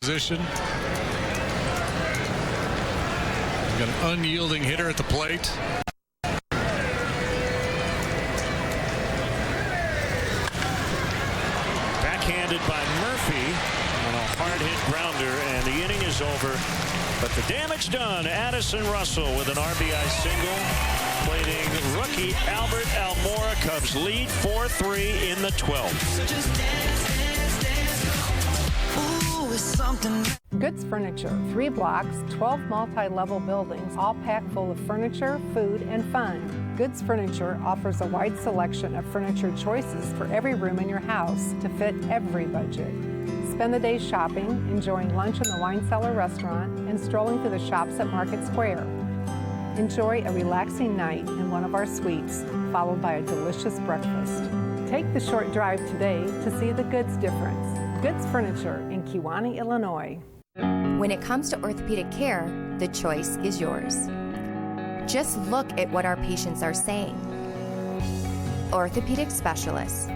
Position. Got an unyielding hitter at the plate. Backhanded by Murphy on a hard hit grounder, and the inning is over. But the damage done. Addison Russell with an RBI single. Plating rookie Albert Almora. Cubs lead 4-3 in the 12th. Goods Furniture, 3 blocks, 12 multi-level buildings, all packed full of furniture, food, and fun. Goods Furniture offers a wide selection of furniture choices for every room in your house to fit every budget. Spend the day shopping, enjoying lunch in the Wine Cellar restaurant, and strolling through the shops at Market Square. Enjoy a relaxing night in one of our suites, followed by a delicious breakfast. Take the short drive today to see the Goods difference. Goods Furniture in Kewanee, Illinois. When it comes to orthopedic care, the choice is yours. Just look at what our patients are saying. Orthopedic specialists.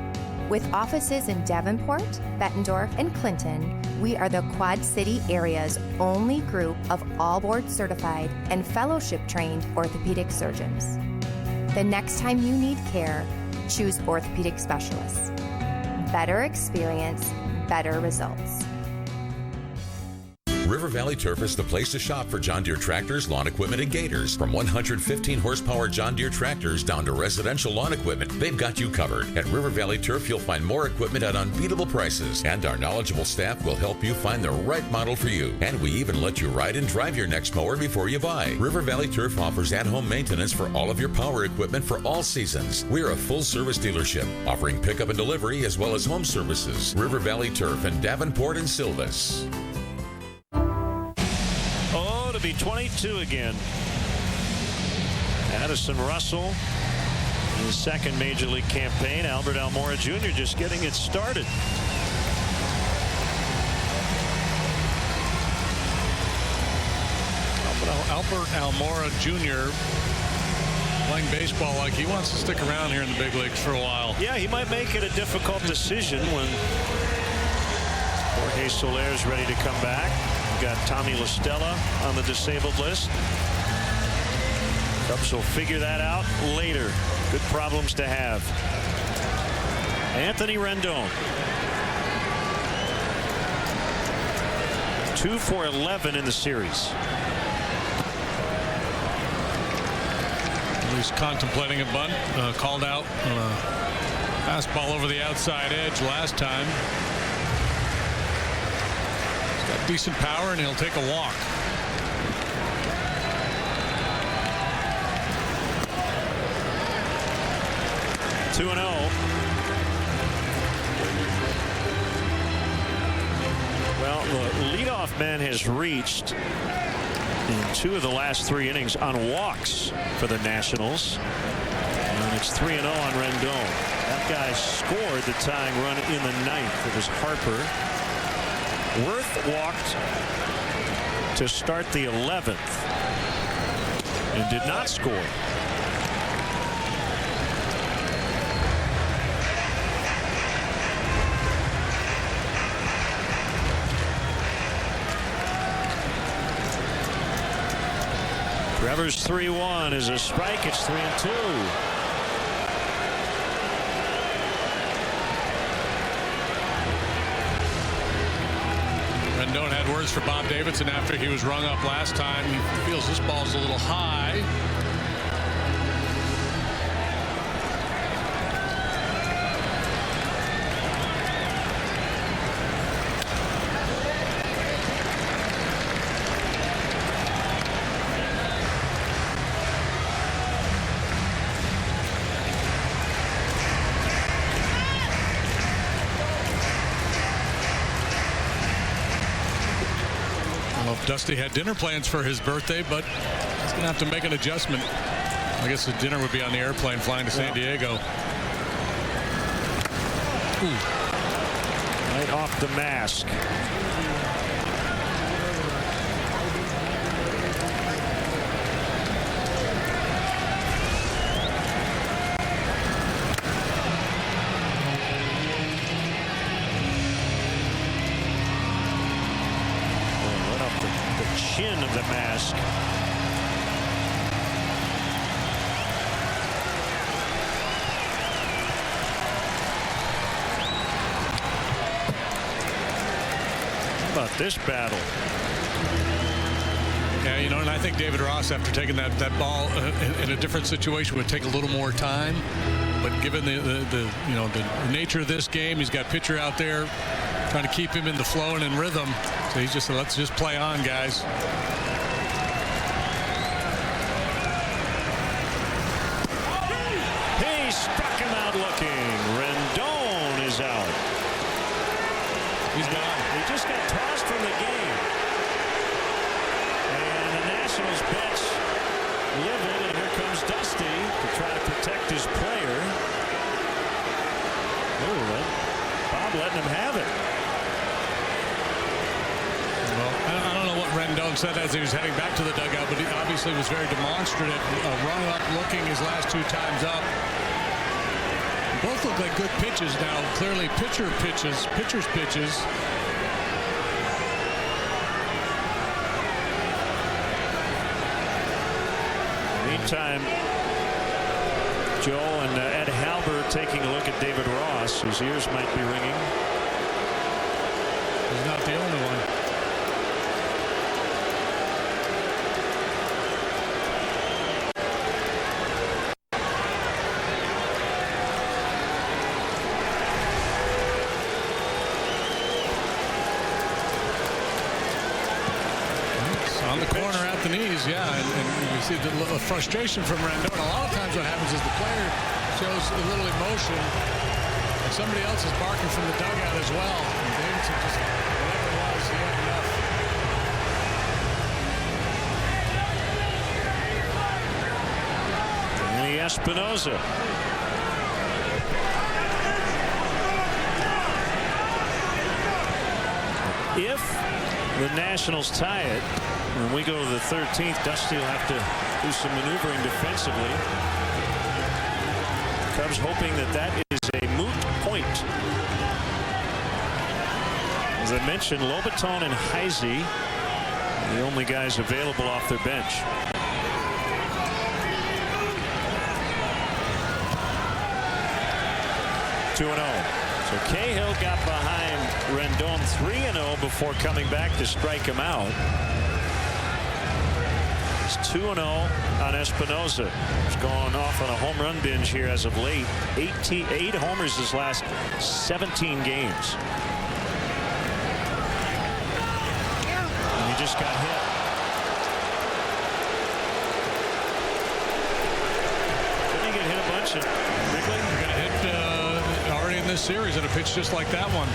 With offices in Davenport, Bettendorf, and Clinton, we are the Quad City area's only group of all board certified and fellowship trained orthopedic surgeons. The next time you need care, choose orthopedic specialists. Better experience, better results. River Valley Turf is the place to shop for John Deere tractors, lawn equipment, and gators. From 115 horsepower John Deere tractors down to residential lawn equipment, they've got you covered. At River Valley Turf, you'll find more equipment at unbeatable prices, and our knowledgeable staff will help you find the right model for you. And we even let you ride and drive your next mower before you buy. River Valley Turf offers at-home maintenance for all of your power equipment for all seasons. We're a full-service dealership, offering pickup and delivery as well as home services. River Valley Turf in Davenport and Silvis. To be 22 again. Addison Russell, his second major league campaign. Albert Almora Jr. just getting it started. Albert Almora Jr. playing baseball like he wants to stick around here in the big leagues for a while. Yeah, he might make it a difficult decision when Jorge Soler is ready to come back. We've got Tommy La Stella on the disabled list. Cubs will figure that out later. Good problems to have. Anthony Rendon. 2 for 11 in the series. He's contemplating a bunt. Called out on a fastball over the outside edge last time. He's got decent power, and he'll take a walk. Two and 0. Well, the leadoff man has reached in 2 of the last 3 innings on walks for the Nationals. And it's 3-0 on Rendon. That guy scored the tying run in the 9th. It was Harper. Worth walked to start the 11th and did not score. Trevor's 3-1 is a strike. It's 3-2. Rendon had words for Bob Davidson after he was rung up last time. He feels this ball's a little high. Dusty had dinner plans for his birthday, but he's going to have to make an adjustment. I guess the dinner would be on the airplane flying to San Diego. Ooh. Right off the mask. chin of the mask. How about this battle? Yeah, you know, and I think David Ross, after taking that ball in a different situation, would take a little more time. But given the nature of this game, he's got pitcher out there trying to keep him in the flow and in rhythm. So he's just, let's just play on, guys. He struck him out looking. Rendon is out. He's gone. He just got tossed from the game. And the Nationals bench livid, and here comes Dusty to try to protect his player. Oh, Bob letting him have it. Well, I don't know what Rendon said as he was heading back to the dugout, but he obviously was very demonstrative. Run up looking his last 2 times up. Both look like good pitches now. Clearly pitcher's pitches. Meantime, Joe and Ed Halbert taking a look at David Ross, whose ears might be ringing. He's not the only one. On the corner at the knees, yeah, and you see the frustration from Rendon. A lot of times what happens is the player shows a little emotion, and somebody else is barking from the dugout as well. And Davidson just, whatever it was, he had enough. And the Espinosa. If the Nationals tie it, when we go to the 13th, Dusty will have to do some maneuvering defensively. Cubs hoping that is a moot point. As I mentioned, Lobaton and Heisey, the only guys available off their bench. Two and 0. So Cahill got behind Rendon 3-0 before coming back to strike him out. He's 2-0 on Espinosa. He's gone off on a home run binge here as of late. 8 homers his last 17 games. And he just got hit. Didn't he get hit a bunch at Wrigley? He got hit already in this series and a pitch just like that one.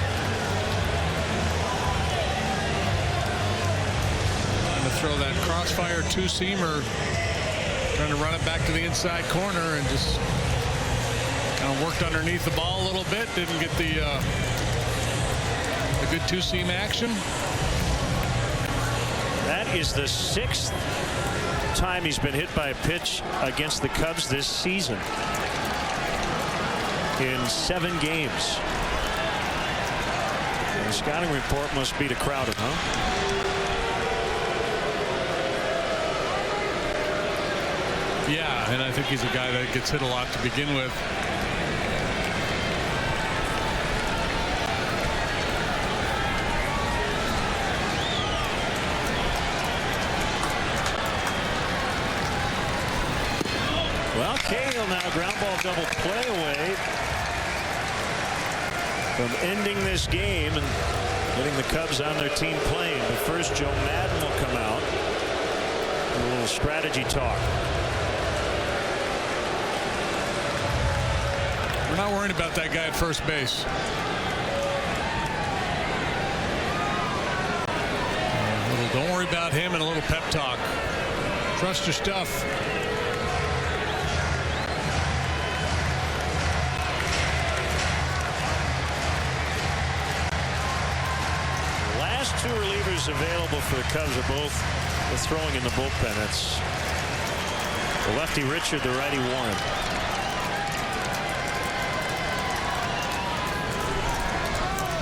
Throw that crossfire 2-seamer, trying to run it back to the inside corner, and just kind of worked underneath the ball a little bit. Didn't get the good 2-seam action. That is the 6th time he's been hit by a pitch against the Cubs this season in 7 games. And the scouting report must be to Crowder, huh? Yeah, and I think he's a guy that gets hit a lot to begin with. Well, Cahill now ground ball double play away from ending this game and getting the Cubs on their team plane. But first, Joe Madden will come out. A little strategy talk. We're not worried about that guy at first base. Don't worry about him, and a little pep talk. Trust your stuff. The last 2 relievers available for the Cubs are both throwing in the bullpen. That's the lefty Richard, the righty Warren.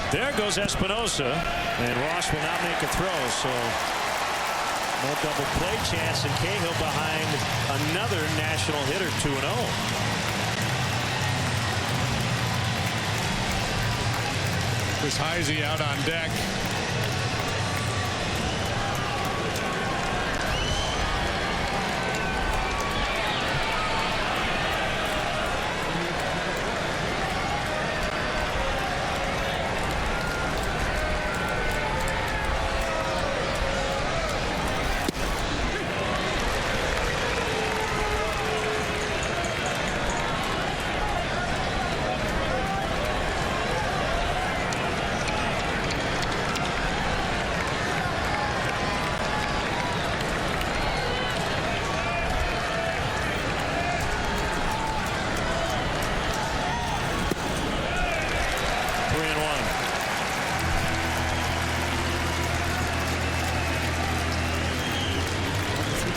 There goes Espinosa, and Ross will not make a throw. So No double play chance, and Cahill behind another national hitter, 2-0. Chris Heisey out on deck.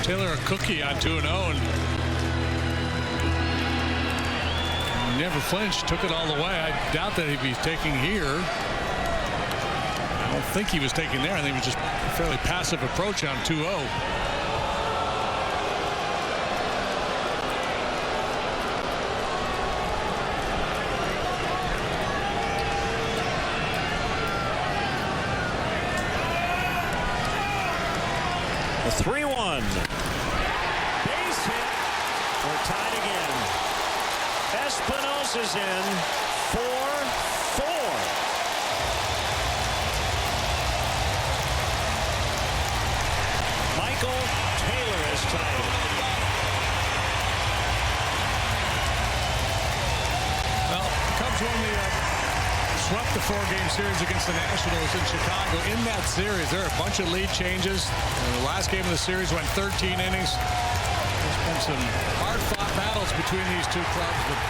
Taylor a cookie on 2-0 and never flinched, took it all the way. I doubt that he'd be taking here. I don't think he was taking there. I think it was just a fairly passive approach on 2-0. The 3-1. Base hit. We're tied again. Espinosa's in. 4-4. Michael Taylor is tied. Well, the Cubs won swept the 4-game series against the Nationals in Chicago. In that series, there are a bunch of lead changes. And the last game of the series went 13 innings. There's been some hard-fought battles between these two clubs, but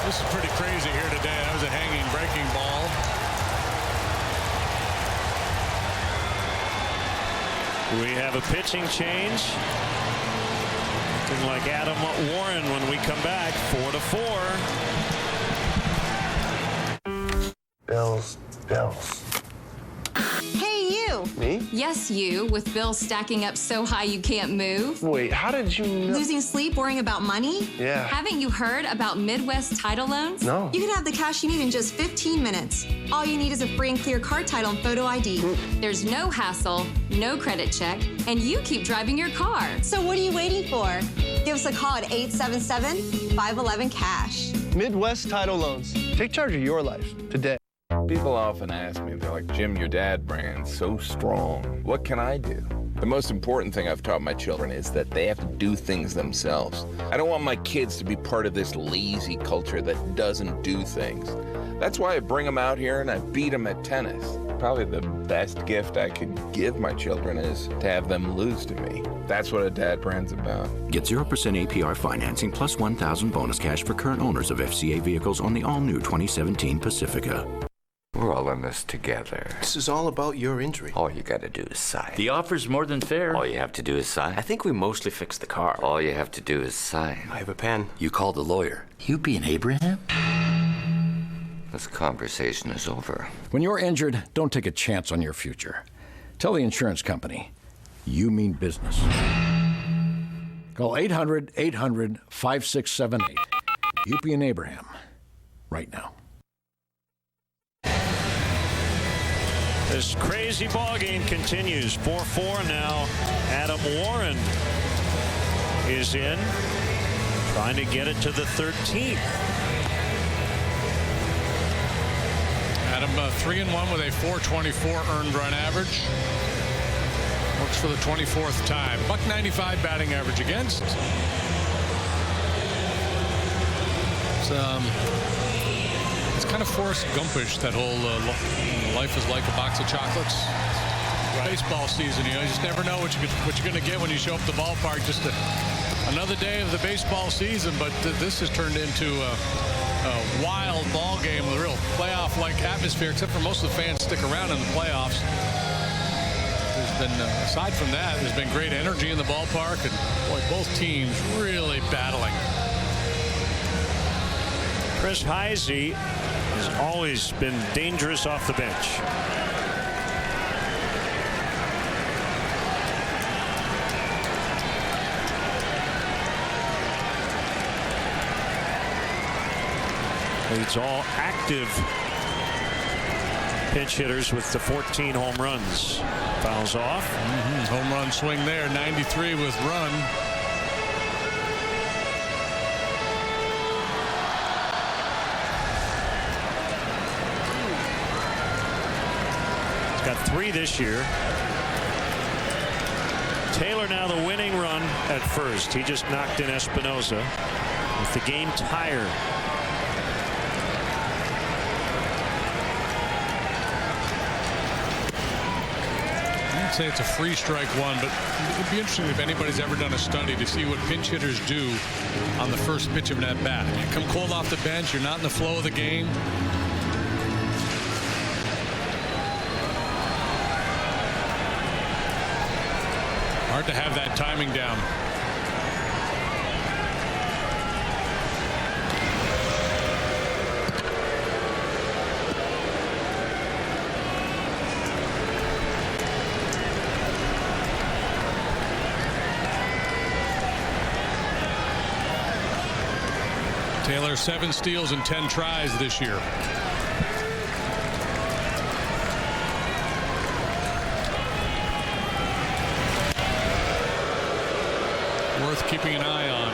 this is pretty crazy here today. That was a hanging breaking ball. We have a pitching change. Looking like Adam Warren when we come back. 4-4. Bills. Hey, you. Me? Yes, you, with bills stacking up so high you can't move. Wait, how did you know? Losing sleep worrying about money? Yeah. Haven't you heard about Midwest Title Loans? No. You can have the cash you need in just 15 minutes. All you need is a free and clear car title and photo ID. There's no hassle, no credit check, and you keep driving your car. So what are you waiting for? Give us a call at 877-511-CASH. Midwest Title Loans. Take charge of your life today. People often ask me, they're like, Jim, your dad brand's so strong. What can I do? The most important thing I've taught my children is that they have to do things themselves. I don't want my kids to be part of this lazy culture that doesn't do things. That's why I bring them out here and I beat them at tennis. Probably the best gift I could give my children is to have them lose to me. That's what a dad brand's about. Get 0% APR financing plus $1,000 bonus cash for current owners of FCA vehicles on the all-new 2017 Pacifica. We're all in this together. This is all about your injury. All you gotta do is sign. The offer's more than fair. All you have to do is sign. I think we mostly fixed the car. All you have to do is sign. I have a pen. You called the lawyer. You being Abraham? This conversation is over. When you're injured, don't take a chance on your future. Tell the insurance company you mean business. Call 800-800-5678. Yuppie and Abraham right now. This crazy ball game continues. 4-4 now. Adam Warren is in, trying to get it to the 13th. Adam 3-1 with a .424 earned run average. Works for the 24th time. .195 batting average against. It's kind of Forrest Gumpish, that whole life is like a box of chocolates. Right. Baseball season, you just never know what you're going to get when you show up at the ballpark. Just another day of the baseball season, but this has turned into a wild ball game with a real playoff-like atmosphere, except for most of the fans stick around in the playoffs. There's been, aside from that, there's been great energy in the ballpark, and boy, both teams really battling. Chris Heisey has always been dangerous off the bench. Leads all active pinch hitters with the 14 home runs. Fouls off. Home run swing there. 93 with run. He's got 3 this year. Taylor now the winning run at first. He just knocked in Espinosa with the game tire. I'd say it's a free strike one, but it'd be interesting if anybody's ever done a study to see what pinch hitters do on the first pitch of an at-bat. You come cold off the bench, you're not in the flow of the game. Hard to have that timing down. Taylor 7 steals and 10 tries this year. Worth keeping an eye on.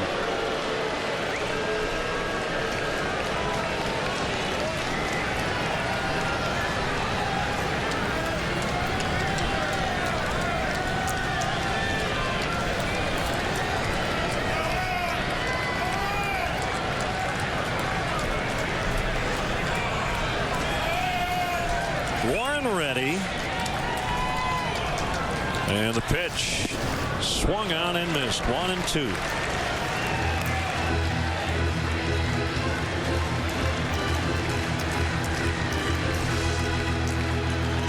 Warren ready. And the pitch swung on and missed. 1-2.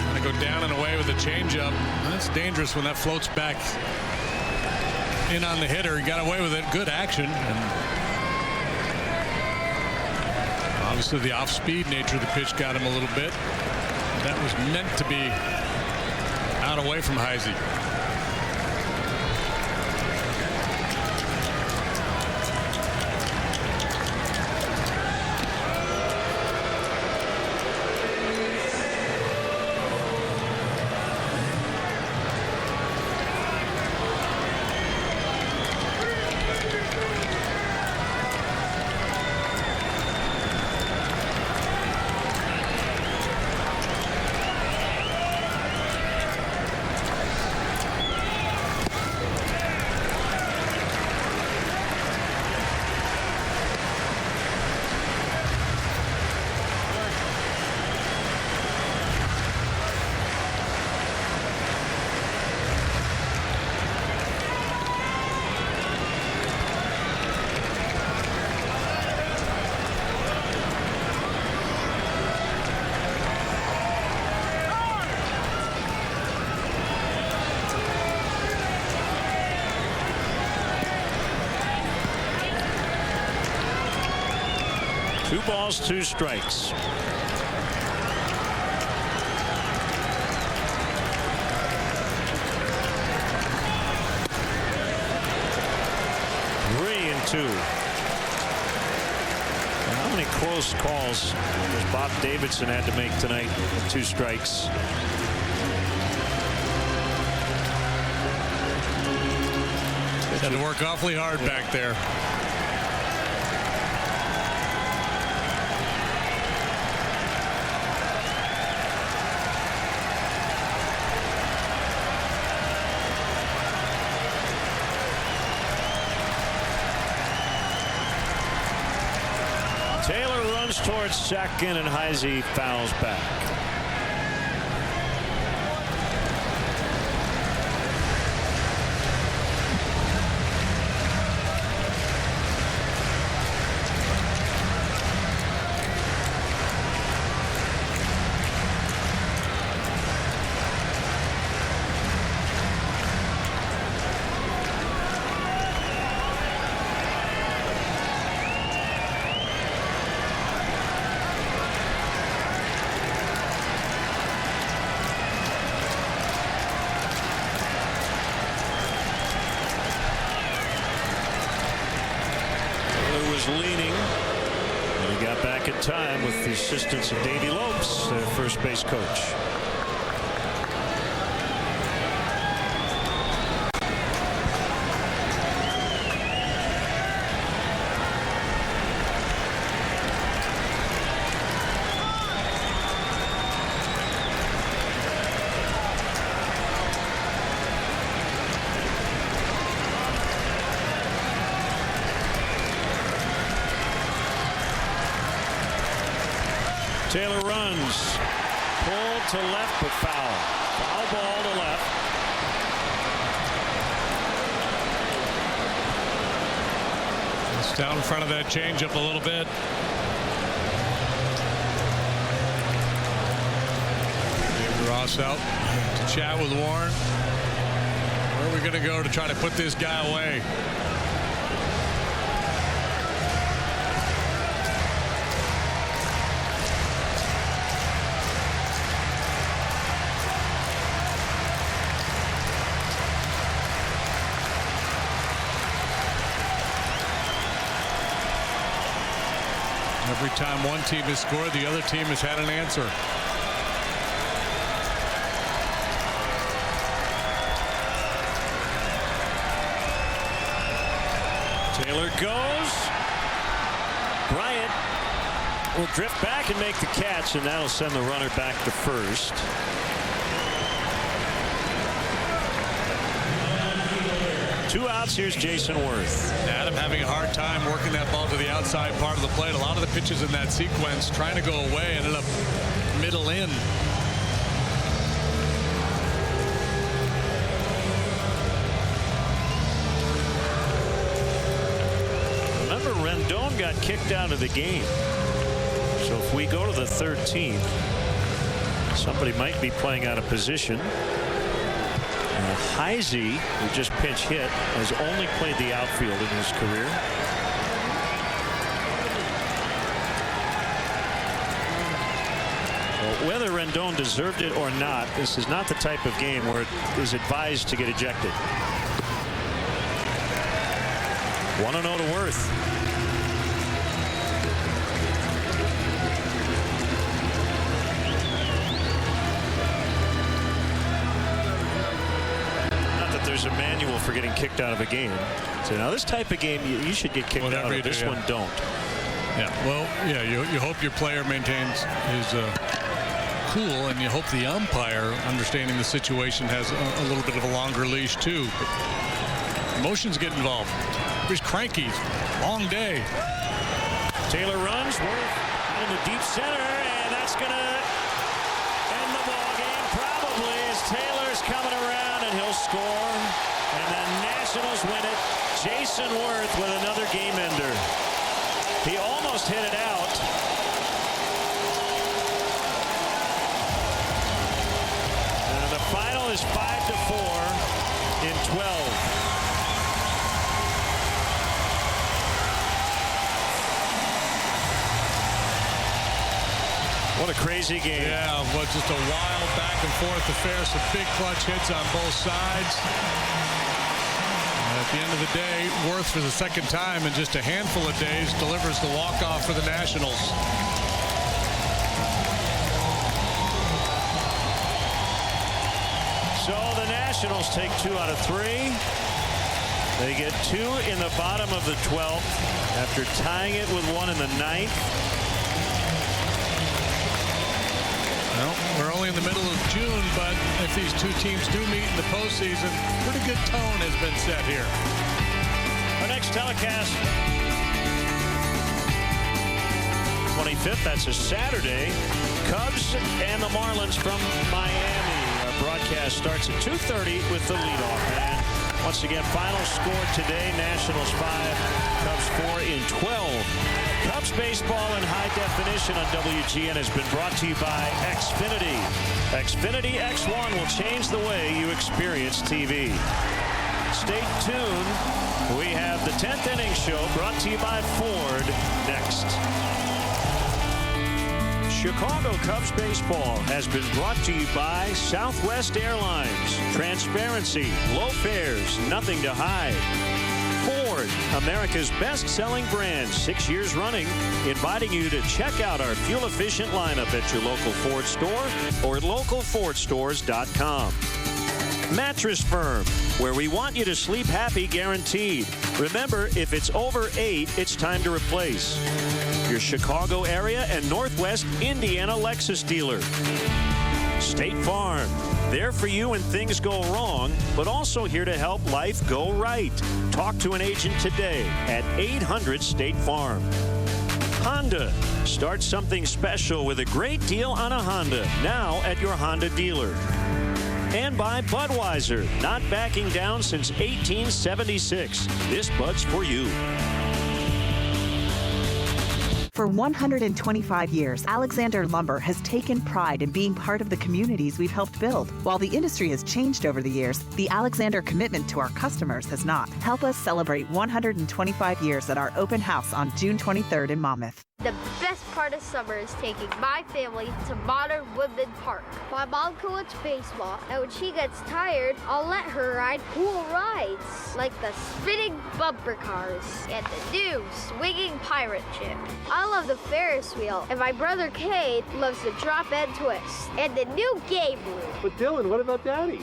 Gonna go down and away with a changeup. That's dangerous when that floats back in on the hitter. He got away with it. Good action. And obviously the off-speed nature of the pitch got him a little bit. That was meant to be out away from Heisey. Two balls, 2 strikes. Three and 2. How many close calls does Bob Davidson had to make tonight with 2 strikes? Had to work awfully hard back there. Taylor runs towards second and Heisey fouls back. Leaning, and he got went back in time with the assistance of Davey Lopes, their first base coach. Taylor runs, pulled to left, but foul. Foul ball to left. It's down in front of that changeup a little bit. David Ross out to chat with Warren. Where are we going to go to try to put this guy away? Every time one team has scored, the other team has had an answer. Taylor goes. Bryant will drift back and make the catch, and that'll send the runner back to first. Two outs. Here's Jason Worth. Adam having a hard time working that ball to the outside part of the plate. A lot of the pitches in that sequence trying to go away ended up middle in. Remember, Rendon got kicked out of the game. So if we go to the 13th, somebody might be playing out of position. Heisey, who just pinch hit, has only played the outfield in his career. Well, whether Rendon deserved it or not, this is not the type of game where it is advised to get ejected. 1-0 to Worth. There's a manual for getting kicked out of a game. So now this type of game, you should get kicked out of. This one don't. Yeah, well, yeah, you hope your player maintains his cool, and you hope the umpire, understanding the situation, has a little bit of a longer leash too. But emotions get involved. He's cranky. Long day. Taylor runs. Worth in the deep center, and that's going to end the ball game probably as Taylor's coming around and he'll score. And the Nationals win it. Jason Worth with another game ender. He almost hit it out. And the final is 5-4 in 12. What a crazy game. Yeah, well, just a wild back and forth affair. Some big clutch hits on both sides. And at the end of the day, Worth for the second time in just a handful of days delivers the walk-off for the Nationals. So the Nationals take 2 out of 3. They get 2 in the bottom of the 12th after tying it with 1 in the 9th. Well, we're only in the middle of June, but if these two teams do meet in the postseason, pretty good tone has been set here. Our next telecast, 25th, that's a Saturday. Cubs and the Marlins from Miami. Our broadcast starts at 2:30 with the leadoff man. Once again, final score today, Nationals 5, Cubs 4 in 12. Cubs baseball in high definition on WGN has been brought to you by Xfinity. Xfinity X1 will change the way you experience TV. Stay tuned. We have the 10th inning show brought to you by Ford next. Chicago Cubs baseball has been brought to you by Southwest Airlines. Transparency, low fares, nothing to hide. Ford. Ford, America's best-selling brand, 6 years running, inviting you to check out our fuel-efficient lineup at your local Ford store or at localfordstores.com. Mattress Firm, where we want you to sleep happy guaranteed. Remember, if it's over 8, it's time to replace. Your Chicago area and Northwest Indiana Lexus dealer. State Farm, there for you when things go wrong, but also here to help life go right. Talk to an agent today at 800 State Farm. Honda, start something special with a great deal on a Honda, now at your Honda dealer. And by Budweiser, not backing down since 1876. This Bud's for you. For 125 years, Alexander Lumber has taken pride in being part of the communities we've helped build. While the industry has changed over the years, the Alexander commitment to our customers has not. Help us celebrate 125 years at our open house on June 23rd in Monmouth. The best part of summer is taking my family to Modern Woodland Park. My mom coaches baseball, and when she gets tired, I'll let her ride cool rides, like the spinning bumper cars and the new swinging pirate ship. I love the Ferris wheel, and my brother Cade loves the drop and twist, and the new game room. But Dylan, what about Daddy?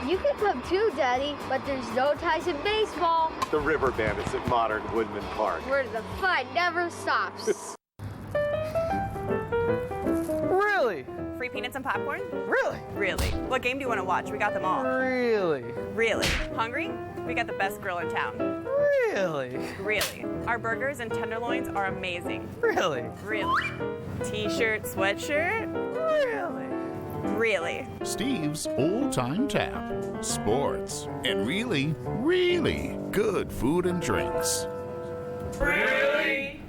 You can come too, Daddy, but there's no ties in baseball. The River Bandits at Modern Woodman Park. Where the fun never stops. Really? Free peanuts and popcorn? Really? Really. What game do you want to watch? We got them all. Really? Really. Hungry? We got the best grill in town. Really? Really. Our burgers and tenderloins are amazing. Really? Really. T-shirt, sweatshirt? Really? Really. Steve's Old Time Tap. Sports. And really, really good food and drinks. Really?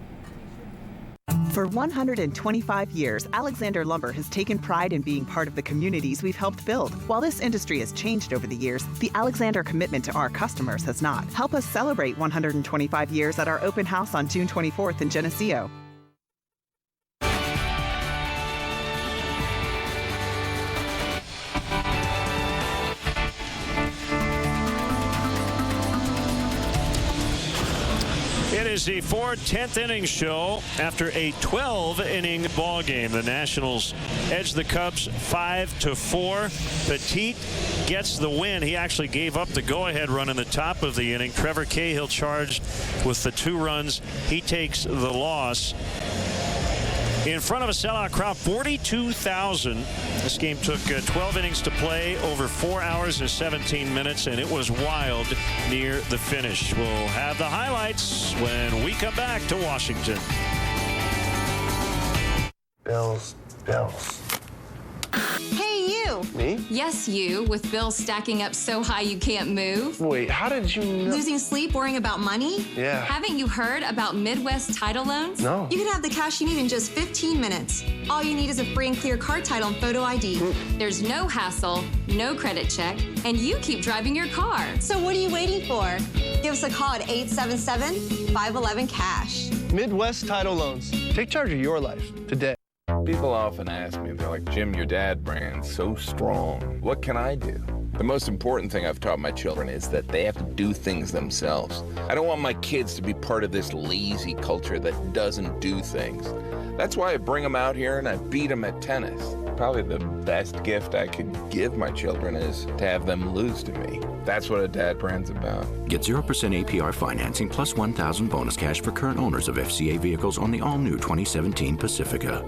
For 125 years, Alexander Lumber has taken pride in being part of the communities we've helped build. While this industry has changed over the years, the Alexander commitment to our customers has not. Help us celebrate 125 years at our open house on June 24th in Geneseo. It is the Ford 10th inning show after a 12-inning ball game. The Nationals edged the Cubs 5-4. Petit gets the win. He actually gave up the go-ahead run in the top of the inning. Trevor Cahill charged with the 2 runs. He takes the loss. In front of a sellout crowd, 42,000. This game took 12 innings to play, over 4 hours and 17 minutes, and it was wild near the finish. We'll have the highlights when we come back to Washington. Bills. Hey, you. Me? Yes, you, with bills stacking up so high you can't move. Wait, how did you know? Losing sleep worrying about money? Yeah. Haven't you heard about Midwest title loans? No. You can have the cash you need in just 15 minutes. All you need is a free and clear car title and photo ID. There's no hassle, no credit check, and you keep driving your car. So what are you waiting for? Give us a call at 877-511-CASH. Midwest Title Loans. Take charge of your life today. People often ask me, they're like, Jim, your dad brand's so strong. What can I do? The most important thing I've taught my children is that they have to do things themselves. I don't want my kids to be part of this lazy culture that doesn't do things. That's why I bring them out here and I beat them at tennis. Probably the best gift I could give my children is to have them lose to me. That's what a dad brand's about. Get 0% APR financing plus $1,000 bonus cash for current owners of FCA vehicles on the all-new 2017 Pacifica.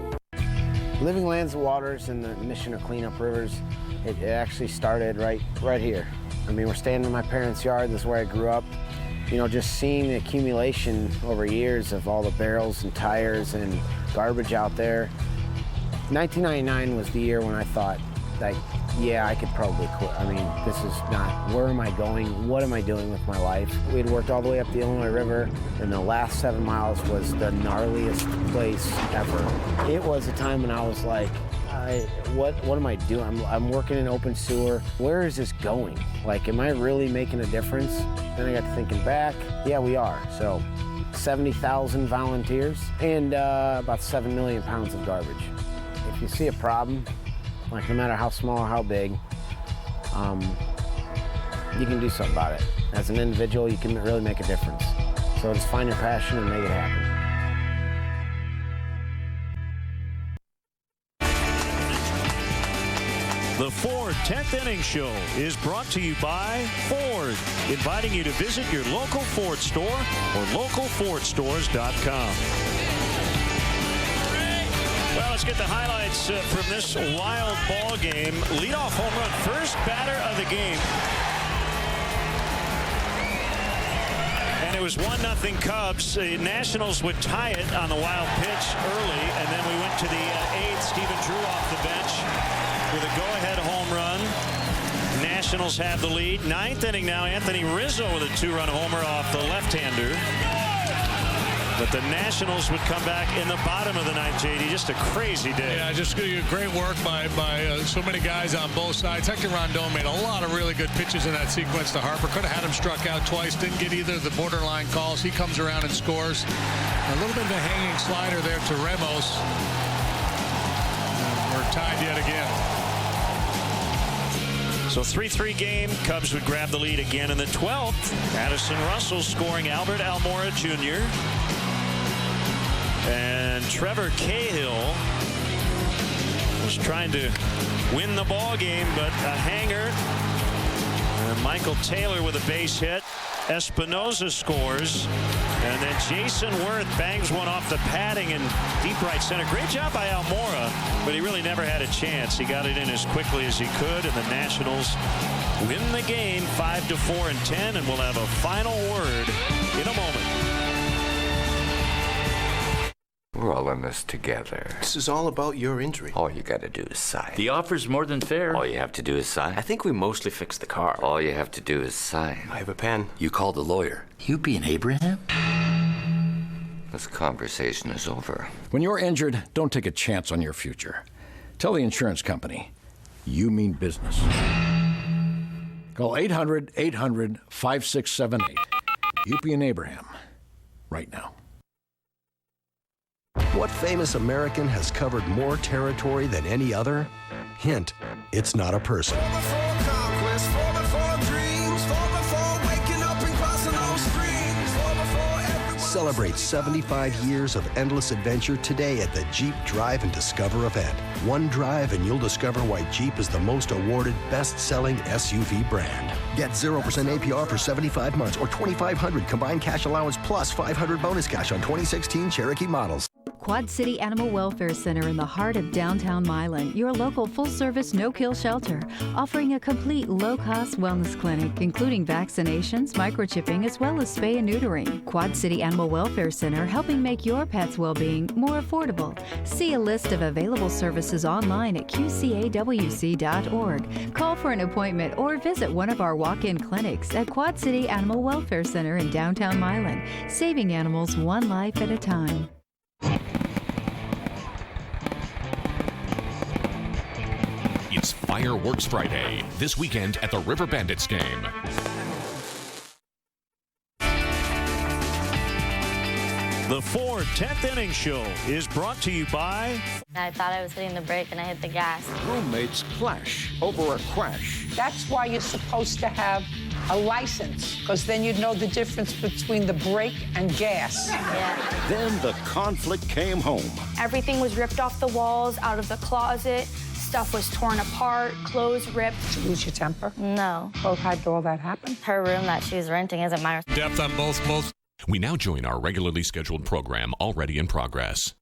Living Lands and Waters and the mission to clean up rivers, it actually started right here. I mean, we're standing in my parents' yard. This is where I grew up. You know, just seeing the accumulation over years of all the barrels and tires and garbage out there. 1999 was the year when I thought, like, yeah, I could probably quit. I mean, this is not, where am I going? What am I doing with my life? We had worked all the way up the Illinois River, and the last 7 miles was the gnarliest place ever. It was a time when I was like, what am I doing? I'm working in open sewer. Where is this going? Like, am I really making a difference? Then I got to thinking back. Yeah, we are. So 70,000 volunteers and about 7 million pounds of garbage. If you see a problem, like no matter how small or how big, you can do something about it. As an individual, you can really make a difference. So just find your passion and make it happen. The Ford 10th Inning Show is brought to you by Ford, inviting you to visit your local Ford store or localfordstores.com. Well, let's get the highlights from this wild ball game. Leadoff home run, first batter of the game. And it was 1-0 Cubs. The Nationals would tie it on the wild pitch early, and then we went to the 8th. Stephen Thru off the bench with a go-ahead home run. Nationals have the lead. 9th inning now. Anthony Rizzo with a 2-run homer off the left-hander. But the Nationals would come back in the bottom of the 9th, JD. Just a crazy day. Yeah, just great work by so many guys on both sides. Hector Rondon made a lot of really good pitches in that sequence to Harper. Could have had him struck out twice. Didn't get either of the borderline calls. He comes around and scores. A little bit of a hanging slider there to Ramos. We're tied yet again. So 3-3 game. Cubs would grab the lead again in the 12th. Addison Russell scoring Albert Almora Jr. And Trevor Cahill was trying to win the ball game, but a hanger. And Michael Taylor with a base hit. Espinoza scores. And then Jason Worth bangs one off the padding in deep right center. Great job by Almora, but he really never had a chance. He got it in as quickly as he could, and the Nationals win the game 5-4 and 10, and we'll have a final word in a moment. We're all in this together. This is all about your injury. All you gotta do is sign. The offer's more than fair. All you have to do is sign. I think we mostly fixed the car. All you have to do is sign. I have a pen. You called the lawyer. You being Abraham? This conversation is over. When you're injured, don't take a chance on your future. Tell the insurance company, you mean business. Call 800-800-5678. Yuppie and Abraham. Right now. What famous American has covered more territory than any other? Hint, it's not a person. Celebrate 75 years of endless adventure today at the Jeep Drive and Discover event. One drive and you'll discover why Jeep is the most awarded best-selling SUV brand. Get 0% APR for 75 months or $2,500 combined cash allowance plus $500 bonus cash on 2016 Cherokee models. Quad City Animal Welfare Center in the heart of downtown Milan, your local full-service no-kill shelter, offering a complete low-cost wellness clinic, including vaccinations, microchipping, as well as spay and neutering. Quad City Animal Welfare Center, helping make your pet's well-being more affordable. See a list of available services online at qcawc.org. Call for an appointment or visit one of our walk-in clinics at Quad City Animal Welfare Center in downtown Milan, saving animals one life at a time. It's Fireworks Friday, this weekend at the River Bandits game. The Ford 10th Inning Show is brought to you by... I thought I was hitting the brake and I hit the gas. Roommates clash over a crash. That's why you're supposed to have a license, because then you'd know the difference between the brake and gas. Yeah. Then the conflict came home. Everything was ripped off the walls, out of the closet. Stuff was torn apart, clothes ripped. Did you lose your temper? No. Well, how did all that happen? Her room that she was renting isn't mine. Depth on both. We now join our regularly scheduled program already in progress.